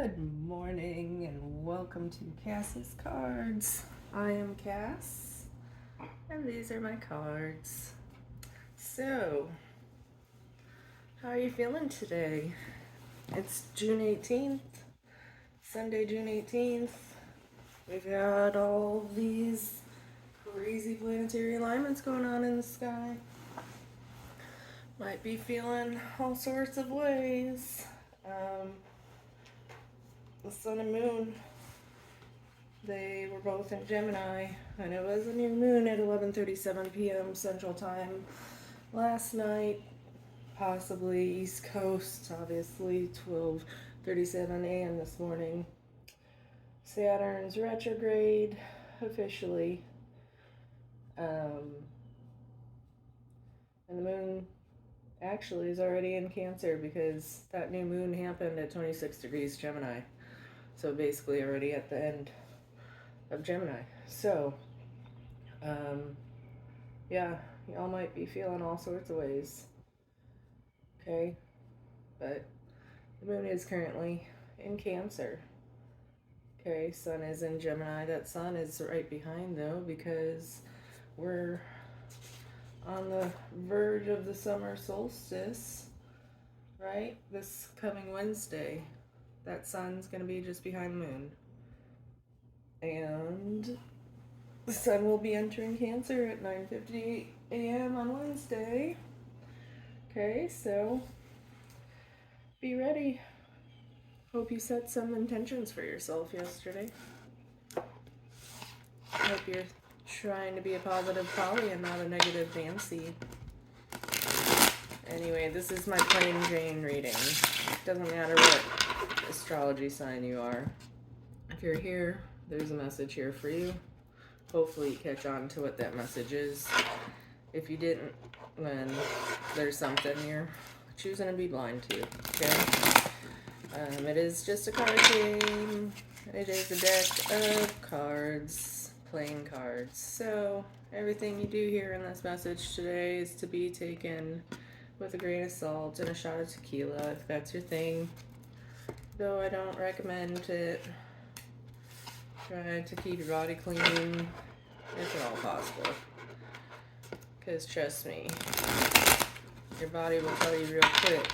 Good morning and welcome to Cass's Cards. I am Cass and these are my cards. So, how are you feeling today? It's June 18th, Sunday, June 18th. We've had all these crazy planetary alignments going on in the sky. Might be feeling all sorts of ways. The sun and moon, they were both in Gemini, and it was a new moon at 11:37 p.m. Central Time last night, possibly East Coast, obviously 12:37 a.m. this morning. Saturn's retrograde officially, and the moon actually is already in Cancer because that new moon happened at 26 degrees Gemini. So basically already at the end of Gemini. So, yeah, y'all might be feeling all sorts of ways. Okay? But the moon is currently in Cancer. Okay, sun is in Gemini. That sun is right behind though because we're on the verge of the summer solstice, right? This coming Wednesday. That sun's going to be just behind the moon. And the sun will be entering Cancer at 9:58 a.m. on Wednesday. Okay, so be ready. Hope you set some intentions for yourself yesterday. Hope you're trying to be a positive Polly and not a negative Nancy. Anyway, this is my plain Jane reading. Doesn't matter what astrology sign you are. If you're here, there's a message here for you. Hopefully you catch on to what that message is. If you didn't, then there's something you're choosing to be blind to, okay? It is just a card game. It is a deck of cards, playing cards. So everything you do here in this message today is to be taken with a grain of salt and a shot of tequila if that's your thing. Though I don't recommend it. Try to keep your body clean if at all possible. Because trust me, your body will tell you real quick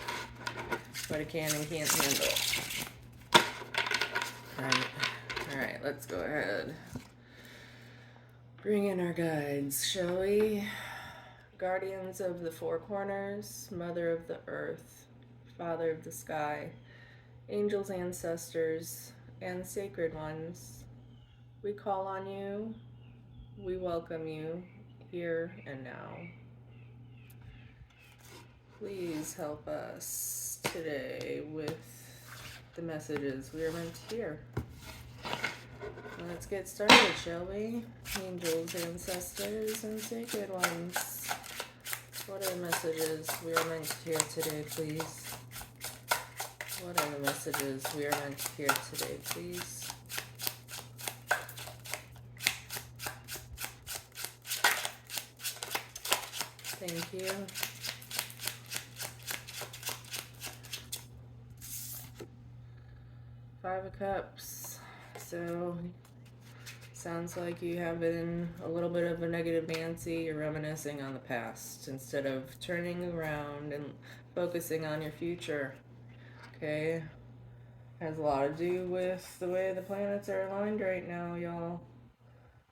what it can and can't handle. Alright, let's go ahead. Bring in our guides, shall we? Guardians of the four corners, Mother of the earth, Father of the sky, angels, ancestors, and sacred ones, we call on you, we welcome you here and now. Please help us today with the messages we are meant to hear. Let's get started, shall we? Angels, ancestors, and sacred ones, what are the messages we are meant to hear today, please? What are the messages we are meant to hear today, please? Thank you. Five of Cups. So, sounds like you have been a little bit of a negative Nancy. You're reminiscing on the past instead of turning around and focusing on your future. Okay? Has a lot to do with the way the planets are aligned right now, y'all.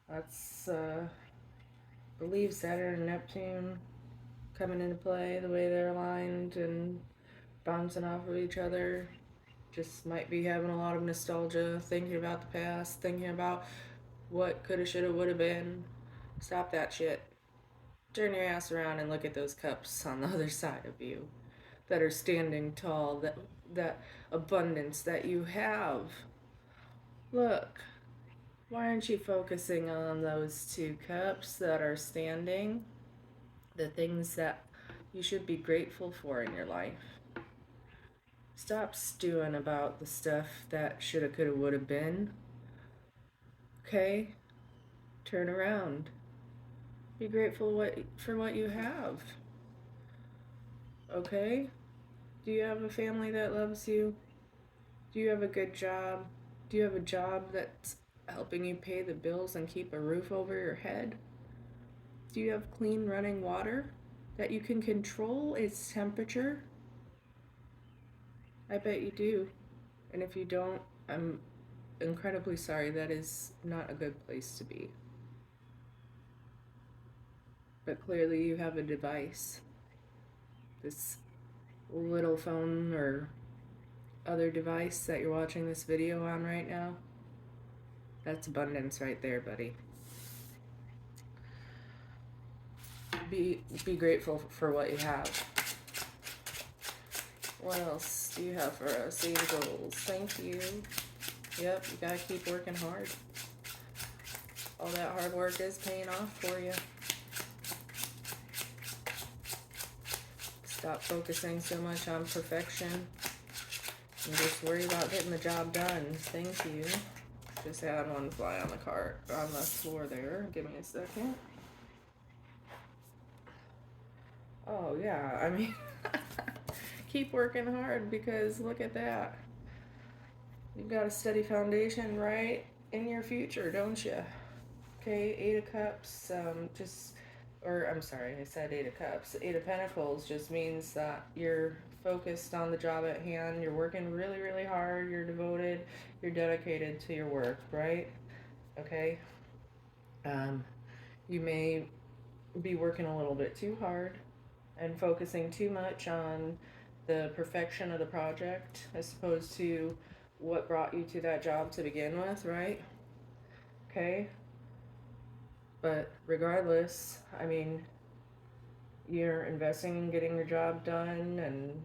That's, I believe Saturn and Neptune coming into play, the way they're aligned and bouncing off of each other. Just might be having a lot of nostalgia, thinking about the past, thinking about what coulda, shoulda, woulda been. Stop that shit. Turn your ass around and look at those cups on the other side of you that are standing tall, that abundance that you have. Look, why aren't you focusing on those two cups that are standing? The things that you should be grateful for in your life. Stop stewing about the stuff that shoulda, coulda, woulda been. Okay? Turn around. Be grateful for what you have. Okay? Do you have a family that loves you? Do you have a good job? Do you have a job that's helping you pay the bills and keep a roof over your head? Do you have clean running water that you can control its temperature? I bet you do. And if you don't, I'm incredibly sorry. That is not a good place to be. But clearly, you have a device. This little phone or other device that you're watching this video on right now. That's abundance right there, buddy. Be grateful for what you have. What else do you have for us, angels? Thank you. Yep, you gotta keep working hard. All that hard work is paying off for you. Stop focusing so much on perfection and just worry about getting the job done. Thank you. Just had one fly on the cart on the floor there. Give me a second. Oh yeah, I mean keep working hard because look at that. You've got a steady foundation right in your future, don't you? Okay, Eight of Cups, I'm sorry, I said Eight of Cups. Eight of Pentacles just means that you're focused on the job at hand, you're working really, really hard, you're devoted, you're dedicated to your work, right? Okay? You may be working a little bit too hard and focusing too much on the perfection of the project as opposed to what brought you to that job to begin with, right? Okay? But regardless, I mean, you're investing in getting your job done and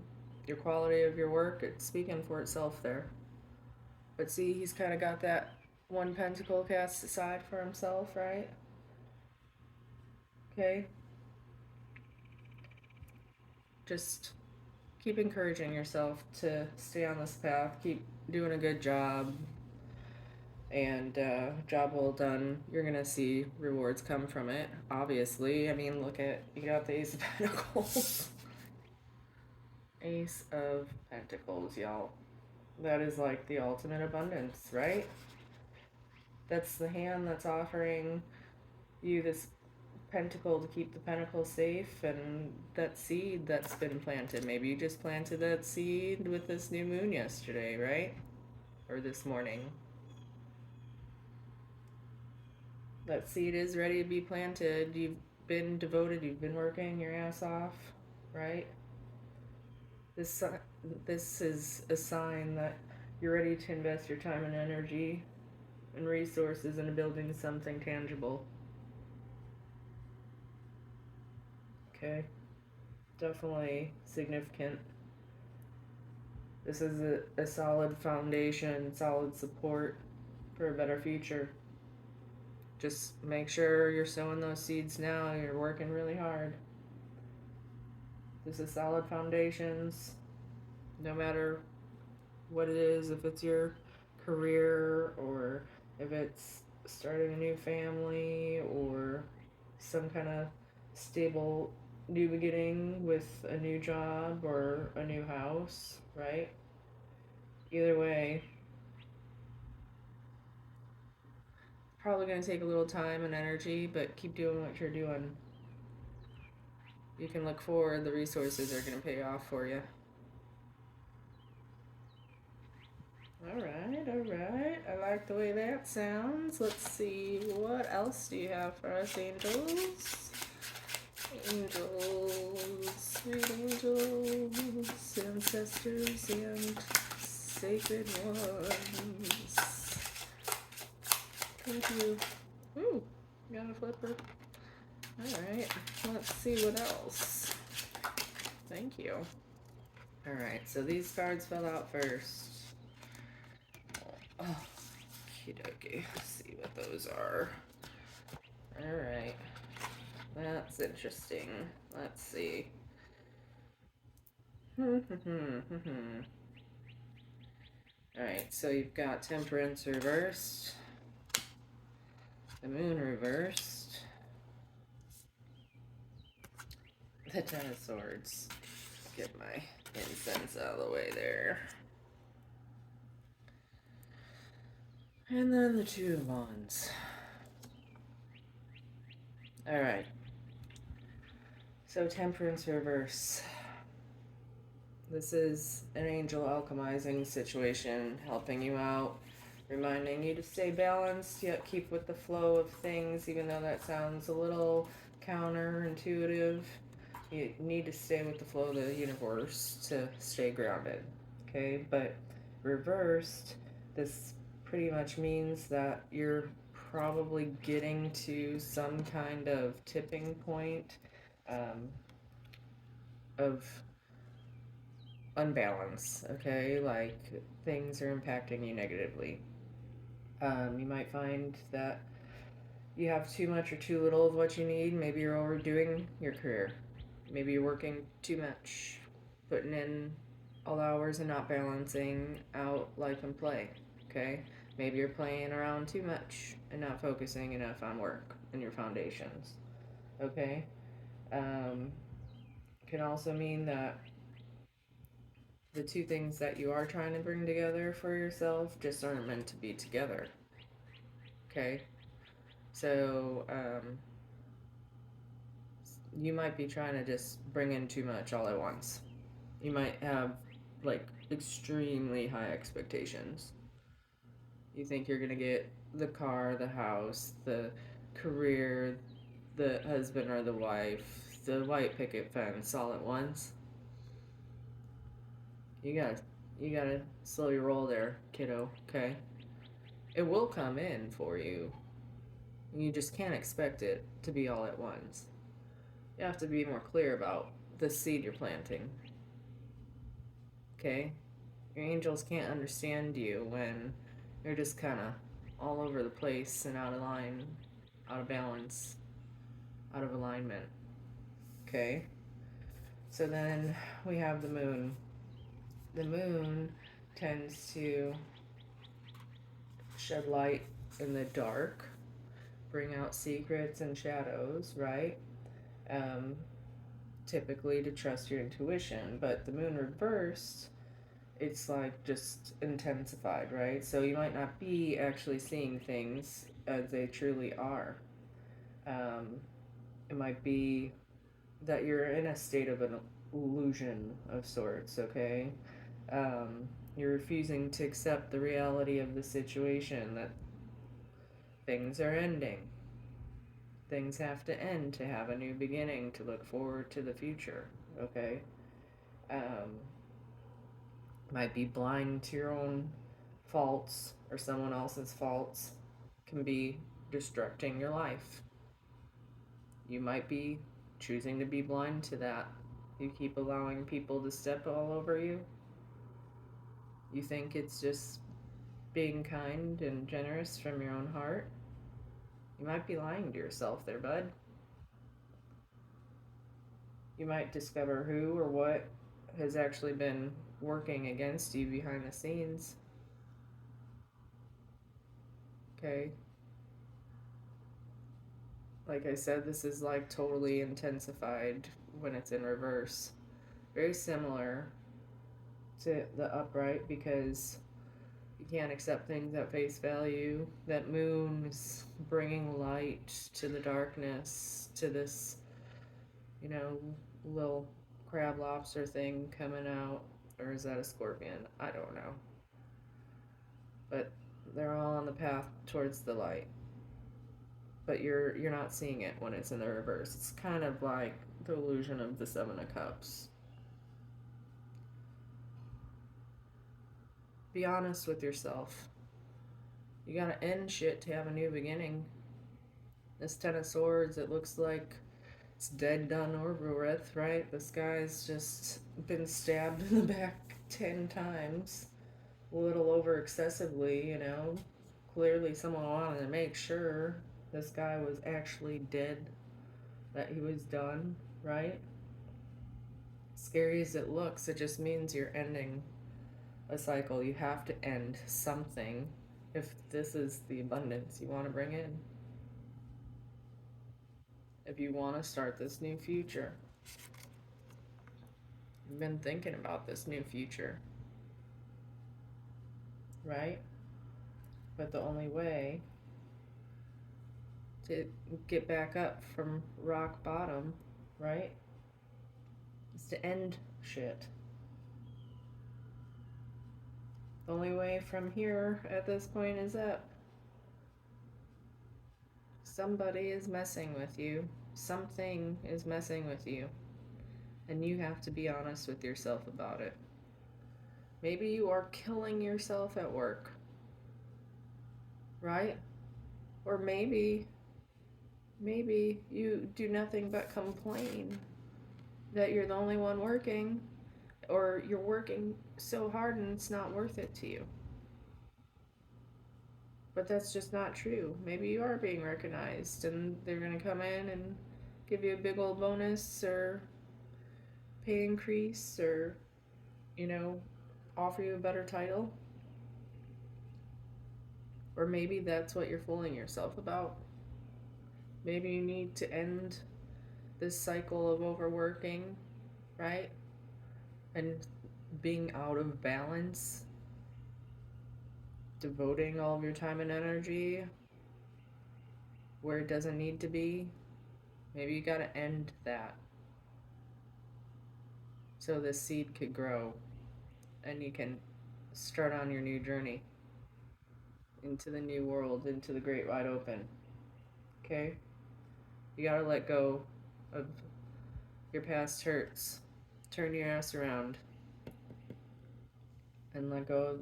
your quality of your work, it's speaking for itself there. But see, he's kind of got that one pentacle cast aside for himself, right? Okay? Just keep encouraging yourself to stay on this path, keep doing a good job, and job well done. You're gonna see rewards come from it, obviously. I mean, look at, you got the Ace of Pentacles. Ace of Pentacles, y'all. That is like the ultimate abundance, right? That's the hand that's offering you this pentacle to keep the pentacle safe, and that seed that's been planted. Maybe you just planted that seed with this new moon yesterday, right? Or this morning. That seed is ready to be planted. You've been devoted, you've been working your ass off, right? This is a sign that you're ready to invest your time and energy and resources into building something tangible. Okay? Definitely significant. This is a solid foundation, solid support for a better future. Just make sure you're sowing those seeds now. You're working really hard. This is solid foundations. No matter what it is, if it's your career or if it's starting a new family or some kind of stable new beginning with a new job or a new house, right? Either way, probably going to take a little time and energy, but keep doing what you're doing. You can look forward, the resources are going to pay off for you. Alright, alright. I like the way that sounds. Let's see, what else do you have for us, angels? Angels, sweet angels, ancestors, and sacred ones. Thank you. Ooh, got a flipper. Alright, let's see what else. Thank you. Alright, so these cards fell out first. Oh, okie let's see what those are. Alright. That's interesting. Let's see. Alright, so you've got Temperance reversed. The Moon reversed. The Ten of Swords. Get my incense out of the way there. And then the Two of Wands. Alright. So Temperance reverse. This is an angel alchemizing situation, helping you out, reminding you to stay balanced, yet keep with the flow of things, even though that sounds a little counterintuitive. You need to stay with the flow of the universe to stay grounded. Okay, but reversed, this pretty much means that you're probably getting to some kind of tipping point of unbalance, okay? Like things are impacting you negatively. You might find that you have too much or too little of what you need. Maybe you're overdoing your career. Maybe you're working too much, putting in all hours and not balancing out life and play, okay? Maybe you're playing around too much and not focusing enough on work and your foundations, okay? Can also mean that the two things that you are trying to bring together for yourself just aren't meant to be together. Okay? So, you might be trying to just bring in too much all at once. You might have, like, extremely high expectations. You think you're gonna get the car, the house, the career, the husband or the wife, the white picket fence all at once. You gotta you gotta slow your roll there, kiddo, okay? It will come in for you. You just can't expect it to be all at once. You have to be more clear about the seed you're planting. Okay? Your angels can't understand you when you're just kind of all over the place and out of line, out of balance, out of alignment. Okay? So then we have the moon. The moon tends to shed light in the dark, bring out secrets and shadows, right? Um, Typically to trust your intuition, but the moon reversed, it's like just intensified, right? So you might not be actually seeing things as they truly are. Um, it might be that you're in a state of an illusion of sorts, okay? You're refusing to accept the reality of the situation, that things are ending. Things have to end to have a new beginning, to look forward to the future, okay? Um, might be blind to your own faults or someone else's faults, can be destructing your life. You might be choosing to be blind to that. You keep allowing people to step all over you. You think it's just being kind and generous from your own heart. You might be lying to yourself there, bud. You might discover who or what has actually been working against you behind the scenes. Okay? Like I said, this is like totally intensified when it's in reverse. Very similar to the upright because you can't accept things at face value. That moon is bringing light to the darkness, to this, you know, little crab lobster thing coming out. Or is that a scorpion? I don't know. But they're all on the path towards the light. But you're not seeing it when it's in the reverse. It's kind of like the illusion of the Seven of Cups. Be honest with yourself. You gotta end shit to have a new beginning. This Ten of Swords, it looks like it's dead, done, over with, right? This guy's just been stabbed in the back 10 times. A little over excessively, you know. Clearly, someone wanted to make sure this guy was actually dead, that he was done, right? Scary as it looks, it just means you're ending a cycle. You have to end something if this is the abundance you want to bring in. If you want to start this new future. You've been thinking about this new future, right? But the only way to get back up from rock bottom, right, is to end shit. The only way from here at this point is up. Somebody is messing with you. Something is messing with you. And you have to be honest with yourself about it. Maybe you are killing yourself at work, right? Or maybe you do nothing but complain that you're the only one working, or you're working so hard and it's not worth it to you. But that's just not true. Maybe you are being recognized and they're going to come in and give you a big old bonus or pay increase or, you know, offer you a better title. Or maybe that's what you're fooling yourself about. Maybe you need to end this cycle of overworking, right? And being out of balance, devoting all of your time and energy where it doesn't need to be. Maybe you gotta end that so this seed could grow and you can start on your new journey into the new world, into the great wide open. Okay? You gotta let go of your past hurts. Turn your ass around and let go of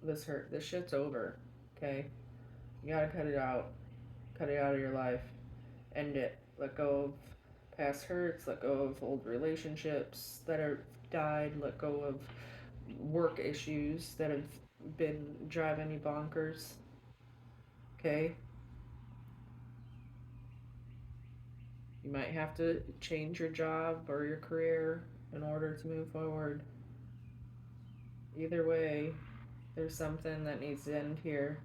this hurt. This shit's over. Okay? You gotta cut it out. Cut it out of your life. End it. Let go of past hurts. Let go of old relationships that are died. Let go of work issues that have been driving you bonkers. Okay? You might have to change your job or your career in order to move forward. Either way, there's something that needs to end here.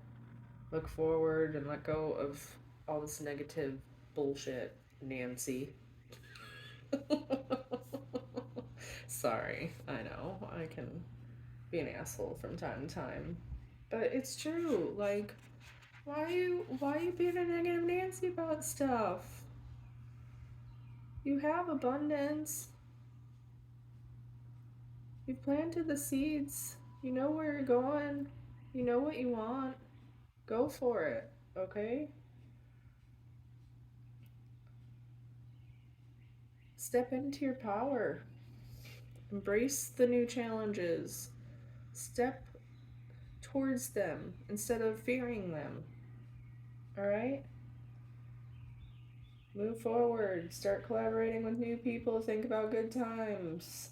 Look forward and let go of all this negative bullshit, Nancy. Sorry, I know. I can be an asshole from time to time. But it's true. Like, why are you being a negative Nancy about stuff? You have abundance. You've planted the seeds. You know where you're going. You know what you want. Go for it, okay? Step into your power. Embrace the new challenges. Step towards them instead of fearing them. All right? Move forward. Start collaborating with new people. Think about good times.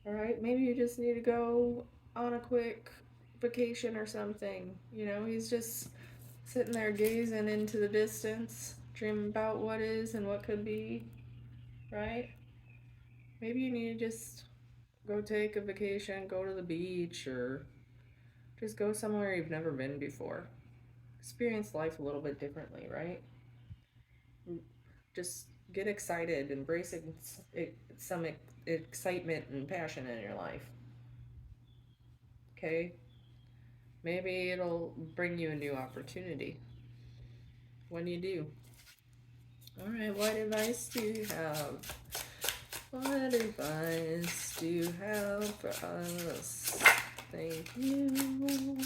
All right? Maybe you just need to go on a quick vacation or something. You know, he's just sitting there gazing into the distance, dreaming about what is and what could be, right? Maybe you need to just go take a vacation, go to the beach, or just go somewhere you've never been before. Experience life a little bit differently, right? Just get excited, embrace some excitement and passion in your life. Okay? Maybe it'll bring you a new opportunity when you do. All right, what advice do you have? What advice do you have for us? Thank you.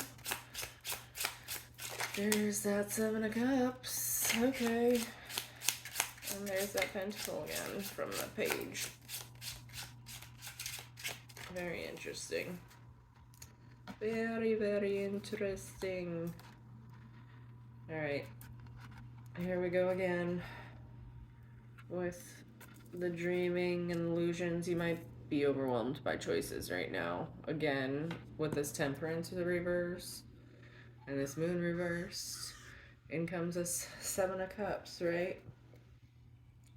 There's that Seven of Cups. Okay. And there's that pentacle again from the page. Very interesting. Very, very interesting. Alright. Here we go again. With the dreaming and illusions, you might be overwhelmed by choices right now. Again, with this Temperance reverse and this Moon reversed, in comes this Seven of Cups, right?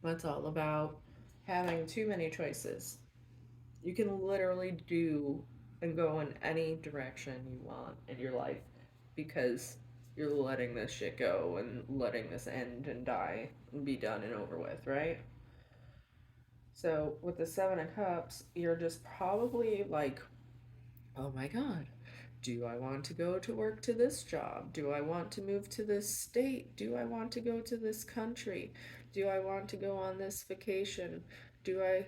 That's all about having too many choices. You can literally do and go in any direction you want in your life because you're letting this shit go and letting this end and die and be done and over with, right? So with the Seven of Cups, you're just probably like, oh my god, Do I want to go to work to this job? Do I want to move to this state? Do I want to go to this country? Do I want to go on this vacation? Do I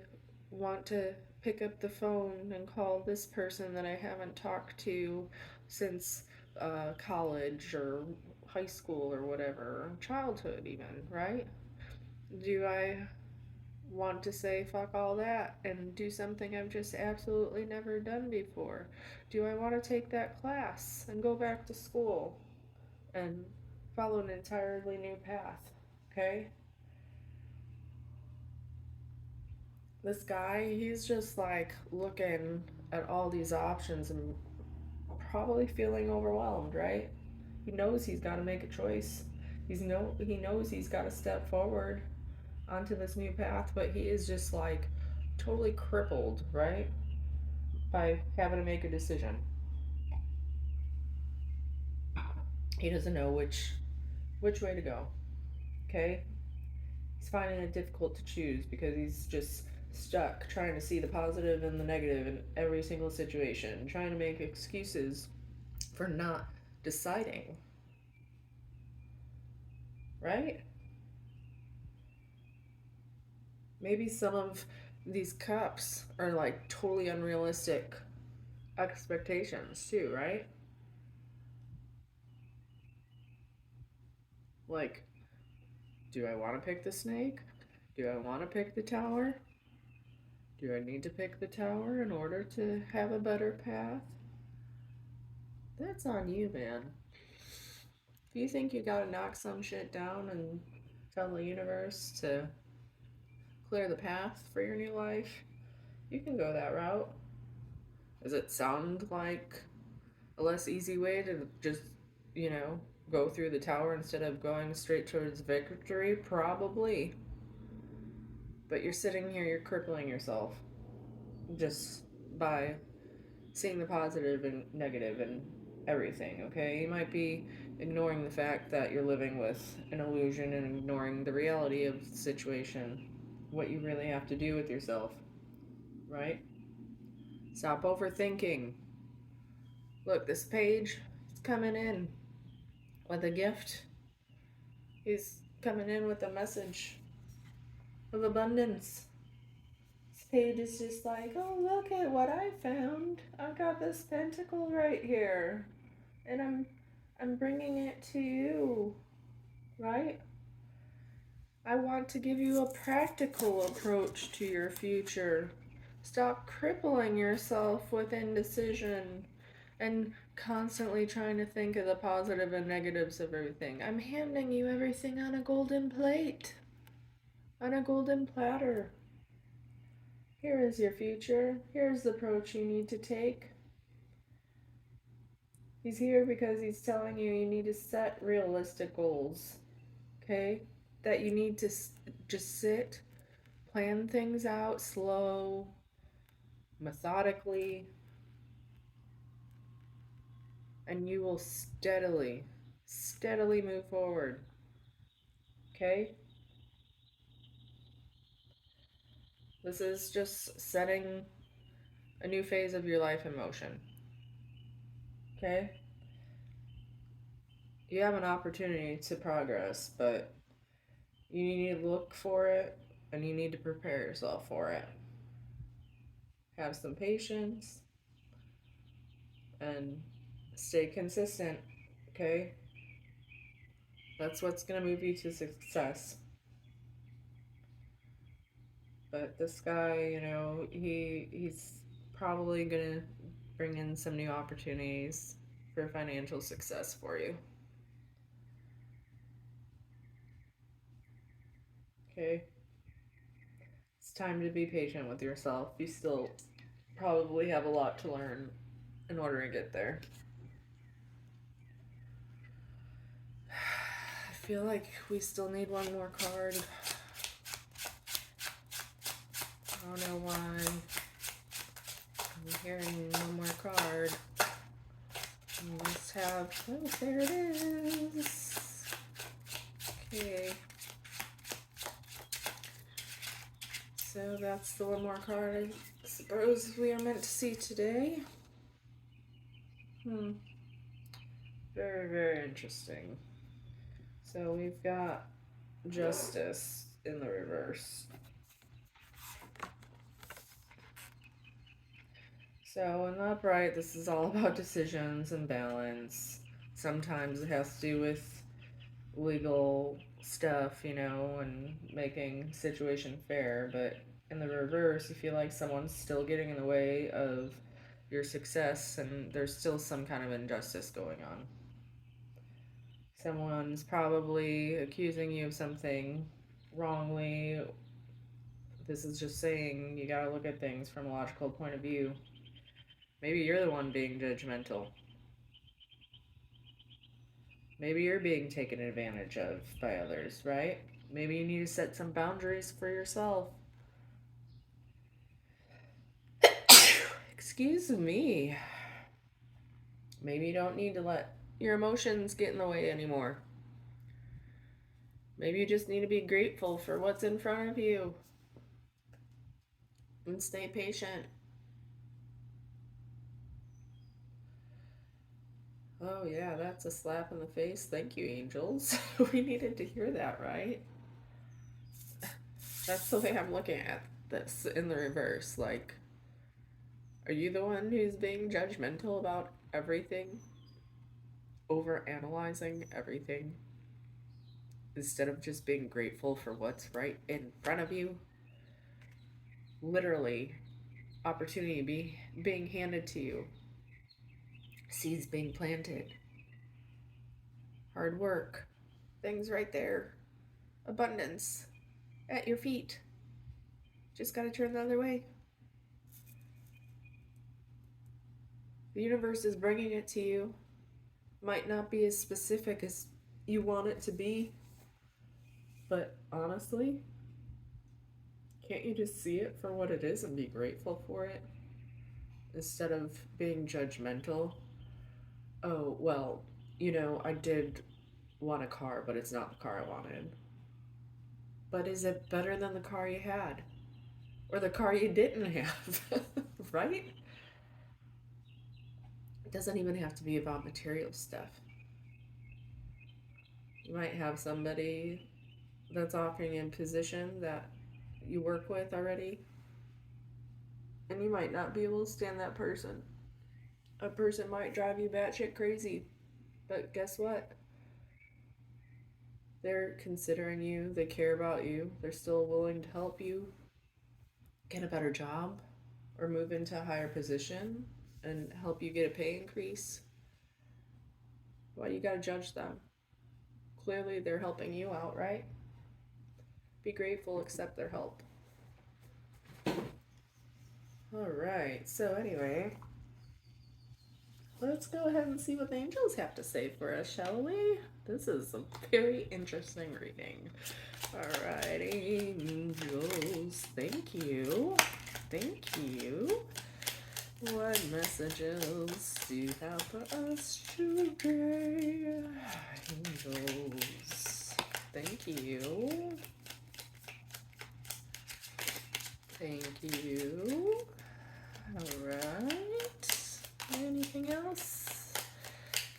want to pick up the phone and call this person that I haven't talked to since college or high school or whatever, or childhood even, right? Do I want to say fuck all that and do something I've just absolutely never done before? Do I want to take that class and go back to school and follow an entirely new path? Okay? This guy, he's just like looking at all these options and probably feeling overwhelmed, right? He knows he's got to make a choice. He knows he's got to step forward onto this new path, but he is just like totally crippled, right? By having to make a decision. He doesn't know which way to go. Okay? He's finding it difficult to choose because he's just stuck trying to see the positive and the negative in every single situation, trying to make excuses for not deciding. Right? Maybe some of these cups are like totally unrealistic expectations too, right? Like, do I want to pick the snake? Do I want to pick the tower? Do I need to pick the tower in order to have a better path? That's on you, man. If you think you gotta knock some shit down and tell the universe to clear the path for your new life, you can go that route. Does it sound like a less easy way to just, you know, go through the tower instead of going straight towards victory? Probably. But you're sitting here, you're crippling yourself just by seeing the positive and negative and everything, okay? You might be ignoring the fact that you're living with an illusion and ignoring the reality of the situation, what you really have to do with yourself, right? Stop overthinking. Look, this page is coming in with a gift. He's coming in with a message of abundance. This page is just like, oh, look at what I found. I've got this pentacle right here, and I'm bringing it to you, right? I want to give you a practical approach to your future. Stop crippling yourself with indecision and constantly trying to think of the positive and negatives of everything. I'm handing you everything on a golden plate, on a golden platter. Here is your future. Here's the approach you need to take. He's here because he's telling you you need to set realistic goals, okay? That you need to just sit, plan things out slow, methodically, and you will steadily move forward, okay? This is just setting a new phase of your life in motion, okay? You have an opportunity to progress, but you need to look for it and you need to prepare yourself for it. Have some patience and stay consistent, okay? That's what's going to move you to success. But this guy, you know, he's probably going to bring in some new opportunities for financial success for you. Okay? It's time to be patient with yourself. You still probably have a lot to learn in order to get there. I feel like we still need one more card. I don't know why I'm hearing one more card. Let's have, oh, there it is. Okay. So that's the one more card I suppose we are meant to see today. Hmm. Very, very interesting. So we've got justice in the reverse. So in the upright, this is all about decisions and balance. Sometimes it has to do with legal stuff, and making situation fair, but in the reverse, you feel like someone's still getting in the way of your success and there's still some kind of injustice going on. Someone's probably accusing you of something wrongly. This is just saying you gotta look at things from a logical point of view. Maybe you're the one being judgmental. Maybe you're being taken advantage of by others, right? Maybe you need to set some boundaries for yourself. Excuse me. Maybe you don't need to let your emotions get in the way anymore. Maybe you just need to be grateful for what's in front of you and stay patient. Oh, yeah, that's a slap in the face. Thank you, angels. We needed to hear that, right? That's the way I'm looking at this in the reverse. Like, are you the one who's being judgmental about everything? Over analyzing everything? Instead of just being grateful for what's right in front of you? Literally, opportunity being handed to you, seeds being planted, hard work, things right there, abundance at your feet. Just gotta turn the other way. The universe is bringing it to you. Might not be as specific as you want it to be, but honestly, can't you just see it for what it is and be grateful for it? Instead of being judgmental. Oh, well, I did want a car, but it's not the car I wanted. But is it better than the car you had? Or the car you didn't have? Right? It doesn't even have to be about material stuff. You might have somebody that's offering you a position that you work with already, and you might not be able to stand that person. A person might drive you batshit crazy, but guess what? They're considering you, they care about you, they're still willing to help you get a better job or move into a higher position and help you get a pay increase. Why you gotta judge them? Clearly, they're helping you out, right? Be grateful, accept their help. Alright, so anyway, let's go ahead and see what the angels have to say for us, shall we? This is a very interesting reading. Alrighty, angels, thank you. Thank you. What messages do you have for us today? Angels, thank you. Thank you. Alright. Anything else?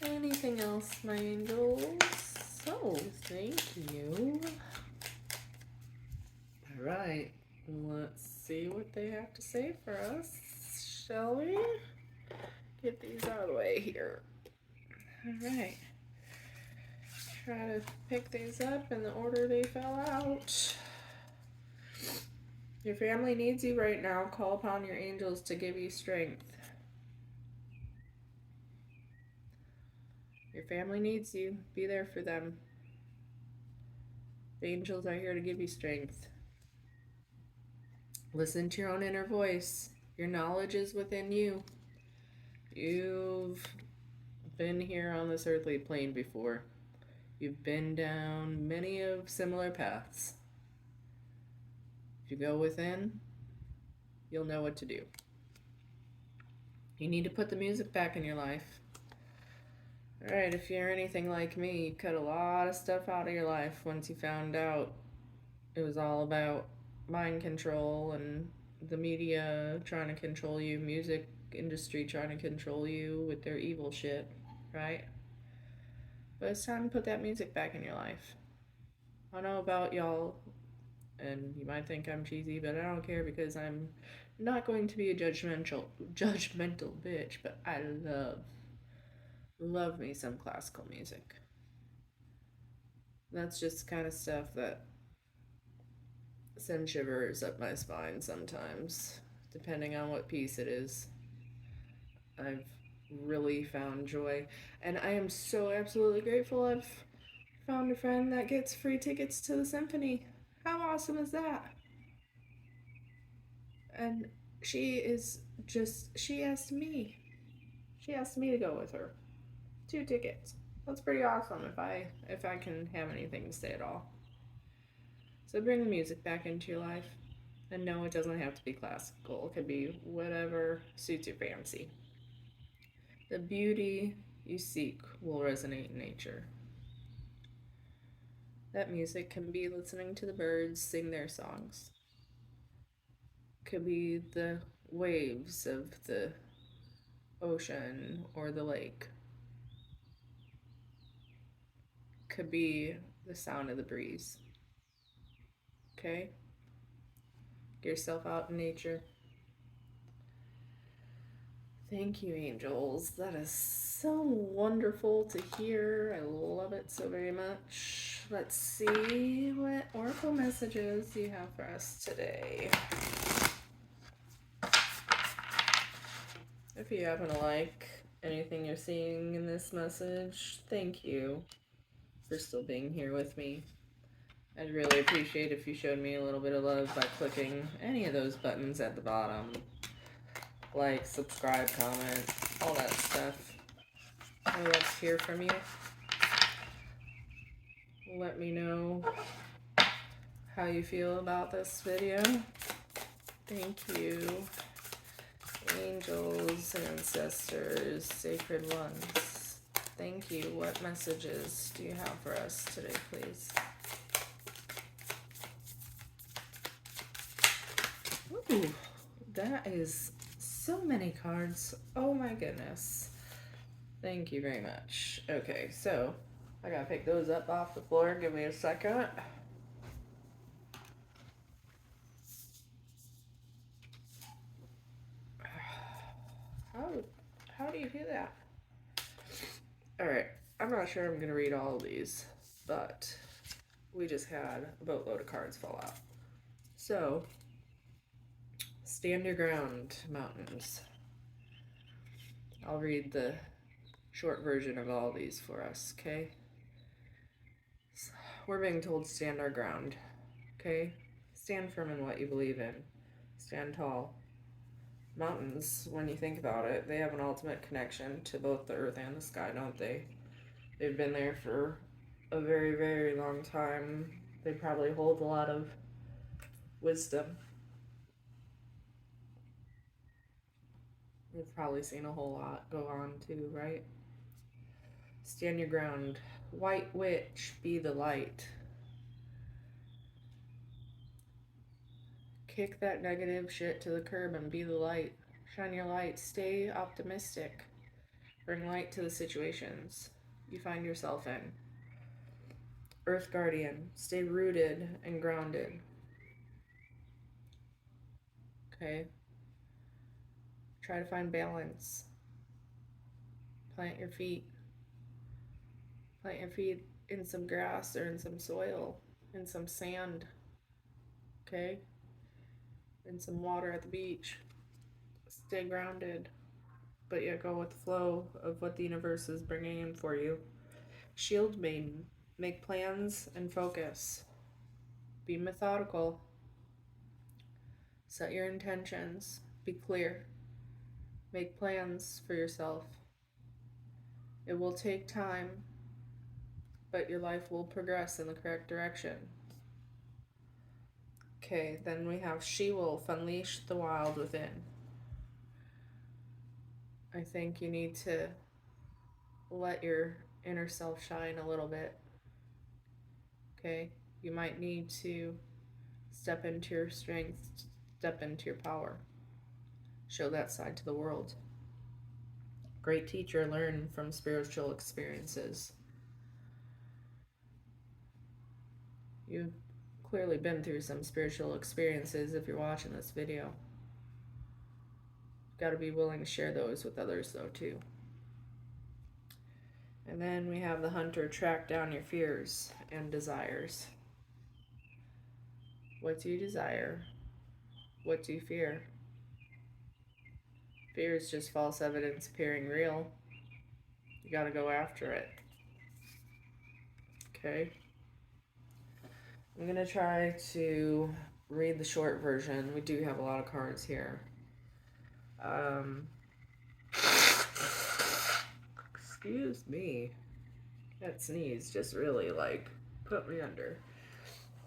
Anything else, my angels? Oh, thank you. Alright. Let's see what they have to say for us, shall we? Get these out of the way here. Alright. Try to pick these up in the order they fell out. Your family needs you right now. Call upon your angels to give you strength. Your family needs you. Be there for them. The angels are here to give you strength. Listen to your own inner voice. Your knowledge is within you. You've been here on this earthly plane before. You've been down many of similar paths. If you go within, you'll know what to do. You need to put the music back in your life. Alright, if you're anything like me, you cut a lot of stuff out of your life once you found out it was all about mind control and the media trying to control you, music industry trying to control you with their evil shit, right? But it's time to put that music back in your life. I don't know about y'all, and you might think I'm cheesy, but I don't care because I'm not going to be a judgmental bitch, but I love me some classical music. That's just kind of stuff that sends shivers up my spine sometimes, depending on what piece it is. I've really found joy, and I am so absolutely grateful I've found a friend that gets free tickets to the symphony. How awesome is that? And she is just, she asked me to go with her. 2 tickets. That's pretty awesome if I can have anything to say at all. So bring the music back into your life. And no, it doesn't have to be classical. It could be whatever suits your fancy. The beauty you seek will resonate in nature. That music can be listening to the birds sing their songs. Could be the waves of the ocean or the lake. Could be the sound of the breeze. Okay? Get yourself out in nature. Thank you, angels. That is so wonderful to hear. I love it so very much. Let's see what oracle messages you have for us today. If you happen to like anything you're seeing in this message, thank you for still being here with me. I'd really appreciate if you showed me a little bit of love by clicking any of those buttons at the bottom. Like, subscribe, comment, all that stuff. I would love to hear from you. Let me know how you feel about this video. Thank you. Angels, ancestors, sacred ones. Thank you. What messages do you have for us today, please? Ooh, that is so many cards. Oh my goodness. Thank you very much. Okay, so I gotta pick those up off the floor. Give me a second. How do you do that? Alright, I'm not sure I'm gonna read all of these, but we just had a boatload of cards fall out. So, stand your ground, mountains. I'll read the short version of all these for us, okay? We're being told to stand our ground, okay? Stand firm in what you believe in. Stand tall. Mountains, when you think about it, they have an ultimate connection to both the earth and the sky, don't they? They've been there for a very, very long time. They probably hold a lot of wisdom. We've probably seen a whole lot go on too, right? Stand your ground. White witch, be the light. Kick that negative shit to the curb and be the light. Shine your light. Stay optimistic. Bring light to the situations you find yourself in. Earth Guardian, stay rooted and grounded. Okay? Try to find balance. Plant your feet. Plant your feet in some grass or in some soil, in some sand. Okay? In some water at the beach. Stay grounded, but yet go with the flow of what the universe is bringing in for you. Shield Maiden, make plans and focus. Be methodical. Set your intentions. Be clear. Make plans for yourself. It will take time, but your life will progress in the correct direction. Okay, then we have She-Wolf, unleash the wild within. I think you need to let your inner self shine a little bit. Okay, you might need to step into your strength, step into your power. Show that side to the world. Great teacher, learn from spiritual experiences. You've clearly been through some spiritual experiences if you're watching this video. Got to be willing to share those with others though too. And then we have the hunter, track down your fears and desires. What do you desire? What do you fear? Fear is just false evidence appearing real. You gotta go after it. Okay? I'm gonna try to read the short version. We do have a lot of cards here. Excuse me. That sneeze just really put me under.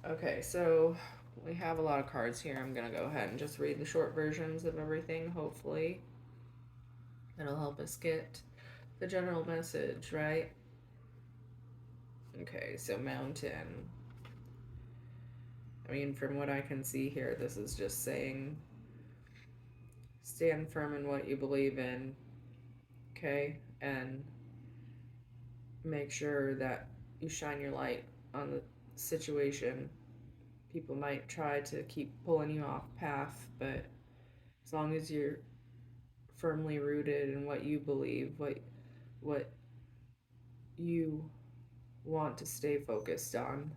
Okay, so we have a lot of cards here. I'm gonna go ahead and just read the short versions of everything, hopefully. It'll help us get the general message, right? Okay, so mountain. I mean, from what I can see here, this is just saying stand firm in what you believe in, okay? And make sure that you shine your light on the situation. People might try to keep pulling you off path, but as long as you're firmly rooted in what you believe, what you want to stay focused on,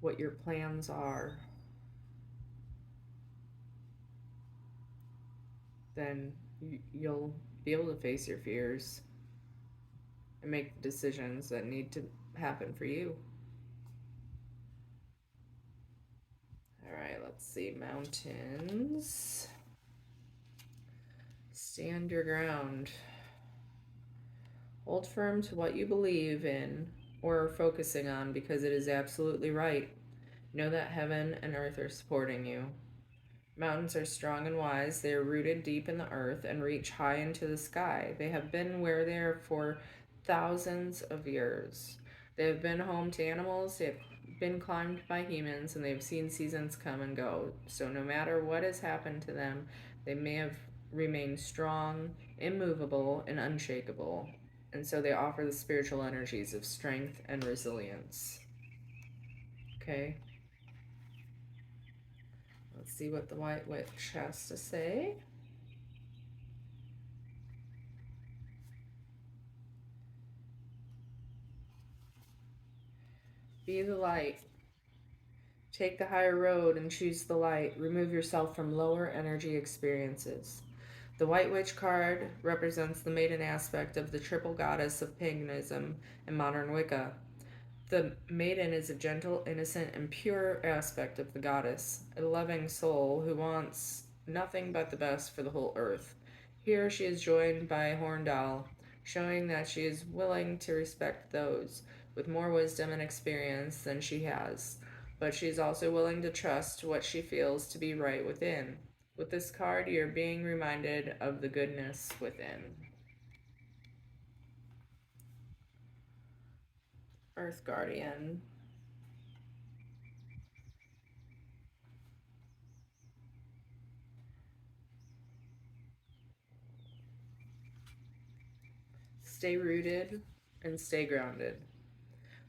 what your plans are, then you'll be able to face your fears and make the decisions that need to happen for you. All right, let's see. Mountains. Stand your ground. Hold firm to what you believe in or are focusing on because it is absolutely right. Know that heaven and earth are supporting you. Mountains are strong and wise. They are rooted deep in the earth and reach high into the sky. They have been where they are for thousands of years. They have been home to animals. They have been climbed by humans, and they've seen seasons come and go. So no matter what has happened to them, they may have remained strong, immovable, and unshakable. And so they offer the spiritual energies of strength and resilience. Okay? Let's see what the White Witch has to say. Be the light. Take the higher road and choose the light. Remove yourself from lower energy experiences. The White Witch card represents the maiden aspect of the triple goddess of paganism and modern Wicca. The maiden is a gentle, innocent, and pure aspect of the goddess, a loving soul who wants nothing but the best for the whole earth. Here she is joined by Horndal, showing that she is willing to respect those with more wisdom and experience than she has, but she is also willing to trust what she feels to be right within. With this card, you're being reminded of the goodness within. Earth Guardian. Stay rooted and stay grounded.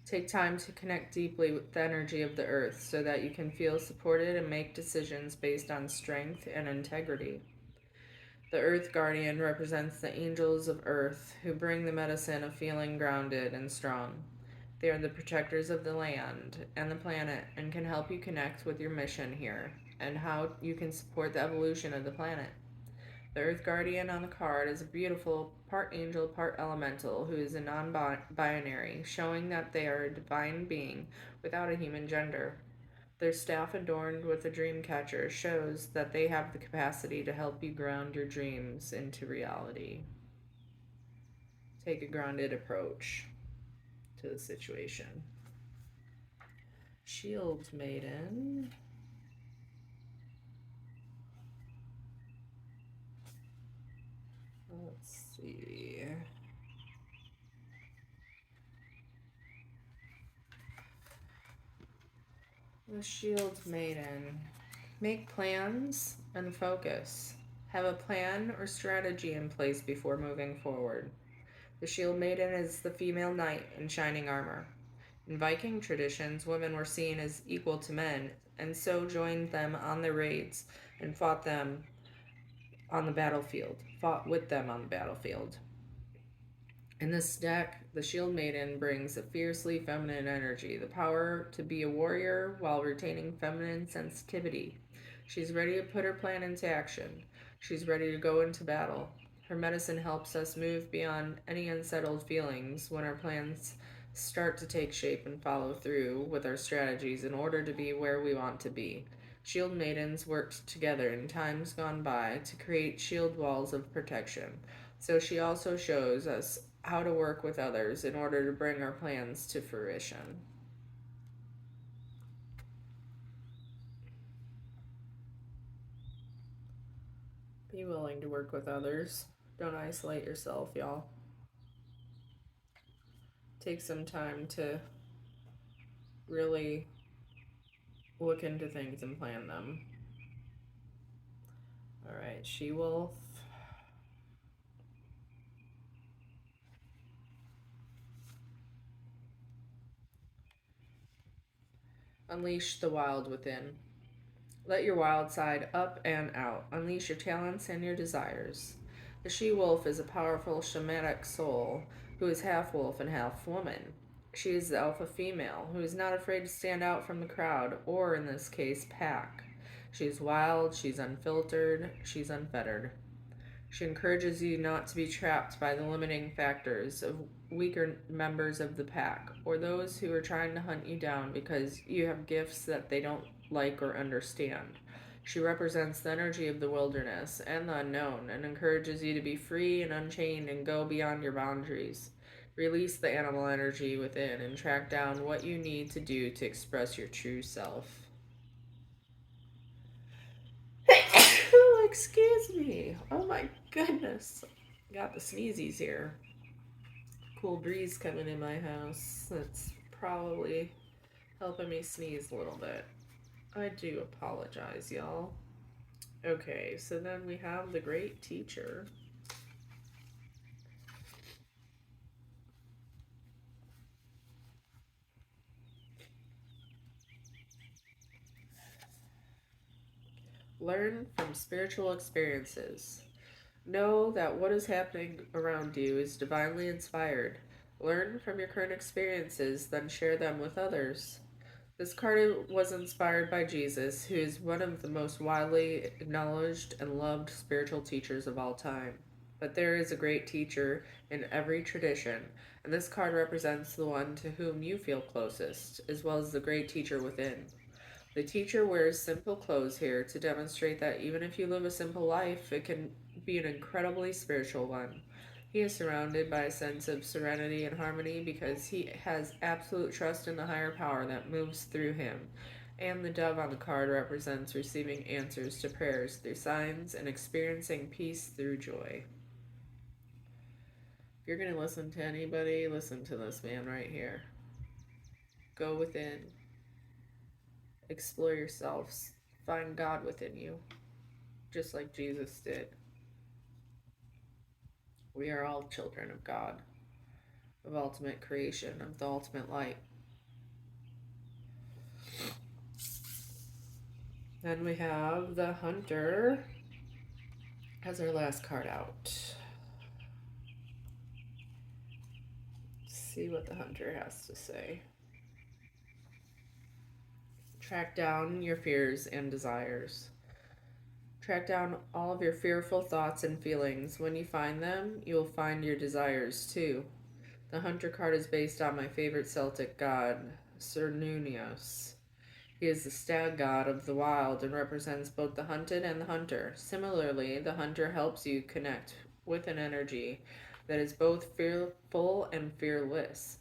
Take time to connect deeply with the energy of the earth so that you can feel supported and make decisions based on strength and integrity. The Earth Guardian represents the angels of Earth who bring the medicine of feeling grounded and strong. They are the protectors of the land and the planet and can help you connect with your mission here and how you can support the evolution of the planet. The Earth Guardian on the card is a beautiful part angel, part elemental who is a non-binary, showing that they are a divine being without a human gender. Their staff adorned with a dream catcher shows that they have the capacity to help you ground your dreams into reality. Take a grounded approach to the situation. Shield Maiden. Let's see. The Shield Maiden. Make plans and focus. Have a plan or strategy in place before moving forward. The Shield Maiden is the female knight in shining armor. In Viking traditions, women were seen as equal to men, and so joined them on their raids and fought with them on the battlefield. In this deck, the Shield Maiden brings a fiercely feminine energy, the power to be a warrior while retaining feminine sensitivity. She's ready to put her plan into action. She's ready to go into battle. Her medicine helps us move beyond any unsettled feelings when our plans start to take shape and follow through with our strategies in order to be where we want to be. Shield Maidens worked together in times gone by to create shield walls of protection. So she also shows us how to work with others in order to bring our plans to fruition. Be willing to work with others. Don't isolate yourself, y'all. Take some time to really look into things and plan them. All right, She Wolf. Unleash the wild within. Let your wild side up and out. Unleash your talents and your desires. The she wolf is a powerful shamanic soul who is half wolf and half woman. She is the alpha female who is not afraid to stand out from the crowd, or in this case, pack. She's wild, she's unfiltered, she's unfettered. She encourages you not to be trapped by the limiting factors of weaker members of the pack or those who are trying to hunt you down because you have gifts that they don't like or understand. She represents the energy of the wilderness and the unknown and encourages you to be free and unchained and go beyond your boundaries. Release the animal energy within and track down what you need to do to express your true self. Excuse me. Oh my goodness. Got the sneezies here. Cool breeze coming in my house. That's probably helping me sneeze a little bit. I do apologize, y'all. Okay, so then we have the Great Teacher. Learn from spiritual experiences. Know that what is happening around you is divinely inspired. Learn from your current experiences, then share them with others. This card was inspired by Jesus, who is one of the most widely acknowledged and loved spiritual teachers of all time. But there is a great teacher in every tradition, and this card represents the one to whom you feel closest, as well as the great teacher within. The teacher wears simple clothes here to demonstrate that even if you live a simple life, it can be an incredibly spiritual one. He is surrounded by a sense of serenity and harmony because he has absolute trust in the higher power that moves through him. And the dove on the card represents receiving answers to prayers through signs and experiencing peace through joy. If you're going to listen to anybody, listen to this man right here. Go within. Explore yourselves. Find God within you, just like Jesus did. We are all children of God, of ultimate creation, of the ultimate light. Then we have the Hunter as our last card out. Let's see what the Hunter has to say. Track down your fears and desires. Track down all of your fearful thoughts and feelings. When you find them, you will find your desires too. The Hunter card is based on my favorite Celtic god, Cernunius. He is the stag god of the wild and represents both the hunted and the hunter. Similarly, the hunter helps you connect with an energy that is both fearful and fearless.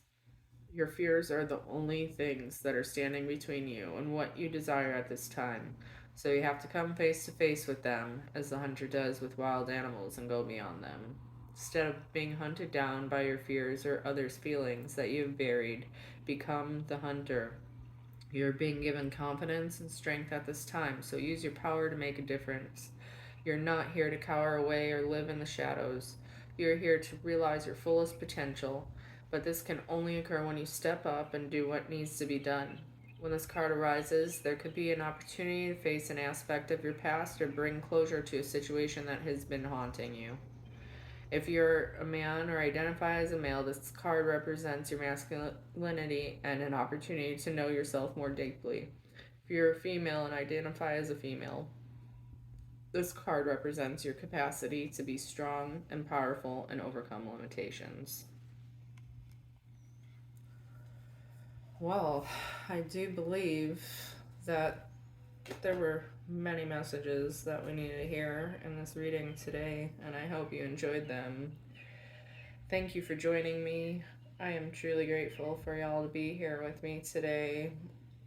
Your fears are the only things that are standing between you and what you desire at this time. So you have to come face to face with them, as the hunter does with wild animals, and go beyond them. Instead of being hunted down by your fears or others' feelings that you have buried, become the hunter. You're being given confidence and strength at this time, so use your power to make a difference. You're not here to cower away or live in the shadows. You're here to realize your fullest potential, but this can only occur when you step up and do what needs to be done. When this card arises, there could be an opportunity to face an aspect of your past or bring closure to a situation that has been haunting you. If you're a man or identify as a male, this card represents your masculinity and an opportunity to know yourself more deeply. If you're a female and identify as a female, this card represents your capacity to be strong and powerful and overcome limitations. Well, I do believe that there were many messages that we needed to hear in this reading today, and I hope you enjoyed them. Thank you for joining me. I am truly grateful for y'all to be here with me today.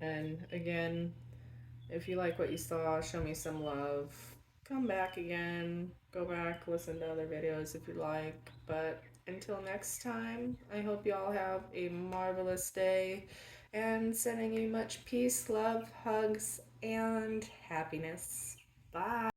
And again, if you like what you saw, show me some love. Come back again. Go back, listen to other videos if you like. But until next time, I hope y'all have a marvelous day. And sending you much peace, love, hugs, and happiness. Bye.